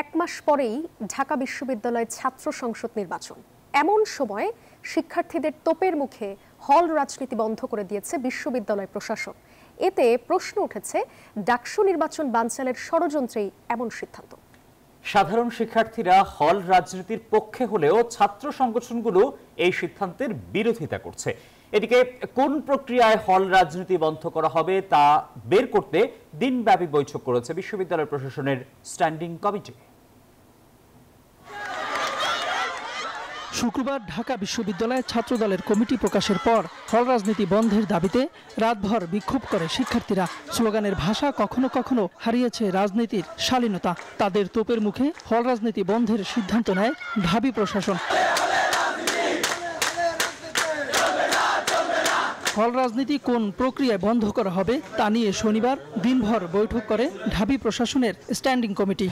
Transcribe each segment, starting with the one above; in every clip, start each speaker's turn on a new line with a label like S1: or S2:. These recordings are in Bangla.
S1: এক মাস পরেই ঢাকা বিশ্ববিদ্যালয় ছাত্র সংসদ নির্বাচন। এমন সময় শিক্ষার্থীদের তোপের মুখে হল রাজনীতি বন্ধ করে দিয়েছে বিশ্ববিদ্যালয় প্রশাসন। এতে প্রশ্ন উঠেছে, ডাকসু নির্বাচন বানচালের ষড়যন্ত্রেই এমন সিদ্ধান্ত।
S2: সাধারণ শিক্ষার্থীরা হল রাজনীতির পক্ষে হলেও ছাত্র সংগঠনগুলো এই সিদ্ধান্তের বিরোধিতা করছে। এদিকে কোন প্রক্রিয়ায় হল রাজনীতি বন্ধ করা হবে তা বের করতে দিনব্যাপী বৈঠক করেছে বিশ্ববিদ্যালয় প্রশাসনের স্ট্যান্ডিং কমিটি।
S3: শুক্রবার ঢাকা বিশ্ববিদ্যালয়ের ছাত্রদলের কমিটি প্রকাশের পর হল রাজনীতি বন্ধের দাবিতে রাতভর বিক্ষোভ করে শিক্ষার্থীরা। স্লোগানের ভাষা কখনো কখনো হারিয়েছে রাজনীতির শালীনতা। তাদের তোপের মুখে হল রাজনীতি বন্ধের সিদ্ধান্ত নেয় ঢাবি প্রশাসন। হল রাজনীতি কোন প্রক্রিয়ায় বন্ধ করা হবে তা নিয়ে শনিবার দিনভর বৈঠক করে ঢাবি প্রশাসনের স্ট্যান্ডিং কমিটি।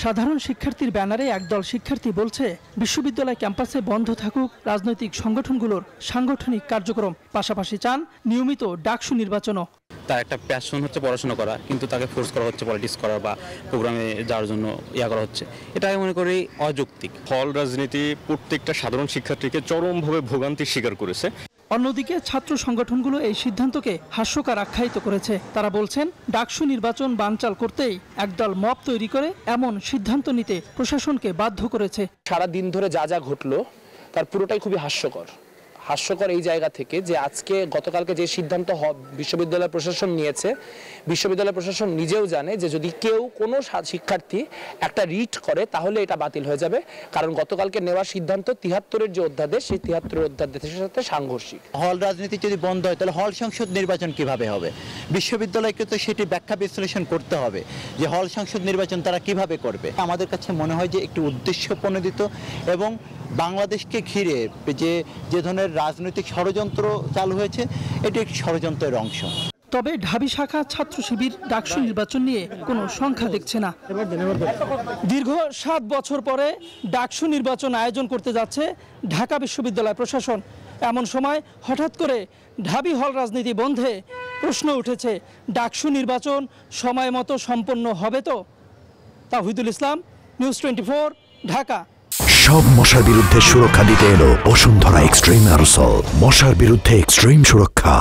S3: সাধারণ শিক্ষার্থীর ব্যানারে একদল শিক্ষার্থী বলছে, বিশ্ববিদ্যালয় ক্যাম্পাসে বন্ধ থাকুক রাজনৈতিক সংগঠনগুলোর সাংগঠনিক কার্যক্রম, পাশাপাশি চান নিয়মিত ডাকসু নির্বাচনও।
S4: তার একটা প্যাশন হচ্ছে পড়াশোনা করা, কিন্তু তাকে ফোর্স করা হচ্ছে পলিটিক্স করা বা প্রোগ্রামে যাওয়ার জন্য করা হচ্ছে। এটা আমি মনে করি অযৌক্তিক।
S5: হল রাজনীতি প্রত্যেকটা সাধারণ শিক্ষার্থীকে চরমভাবে ভোগান্তির শিকার করেছে।
S3: অন্যদিকে ছাত্র সংগঠনগুলো এই সিদ্ধান্তকে হাস্যকর আখ্যায়িত করেছে। তারা বলছেন, ডাকসু নির্বাচন বানচাল করতেই একদল মব তৈরি করে এমন সিদ্ধান্ত নিতে প্রশাসনকে বাধ্য করেছে।
S6: সারা দিন ধরে যা যা ঘটলো তার পুরোটাই খুবই হাস্যকর এই জায়গা থেকে যে আজকে গতকালকে যে সিদ্ধান্ত বিশ্ববিদ্যালয় প্রশাসন নিয়েছে, বিশ্ববিদ্যালয় প্রশাসন নিজেও জানে যে যদি কেউ কোনো শিক্ষার্থী একটা রিট করে তাহলে এটা বাতিল হয়ে যাবে, কারণ গতকালকে নেওয়া সিদ্ধান্ত ৭৩-এর যে অধ্যাদেশ সেই ৭৩-এর অধ্যাদেশের সাথে সাংঘর্ষিক।
S7: হল রাজনীতি যদি বন্ধ হয় তাহলে হল সংসদ নির্বাচন কিভাবে হবে? বিশ্ববিদ্যালয়কে তো সেটি ব্যাখ্যা বিশ্লেষণ করতে হবে যে হল সংসদ নির্বাচন তারা কিভাবে করবে। আমাদের কাছে মনে হয় যে একটি উদ্দেশ্য প্রণোদিত এবং বাংলাদেশকে ঘিরে যে ধরনের রাজনৈতিক ষড়যন্ত্র চালু হয়েছে এটি একটি ষড়যন্ত্রের অংশ।
S3: তবে ঢাবি শাখা ছাত্র শিবির ডাকসু নির্বাচন নিয়ে কোনো সংখ্যা দেখছে না। দীর্ঘ ৭ বছর পরে ডাকসু নির্বাচন আয়োজন করতে যাচ্ছে ঢাকা বিশ্ববিদ্যালয় প্রশাসন। এমন সময় হঠাৎ করে ঢাবি হল রাজনীতি বন্ধে প্রশ্ন উঠেছে, ডাকসু নির্বাচন সময় মতো সম্পন্ন হবে তো? তাওহিদুল ইসলাম, নিউজ 24, ঢাকা।
S8: সব মশার বিরুদ্ধে সুরক্ষা দিতে এলো বসুন্ধরা এক্সট্রিম অ্যারোসল। মশার বিরুদ্ধে এক্সট্রিম সুরক্ষা।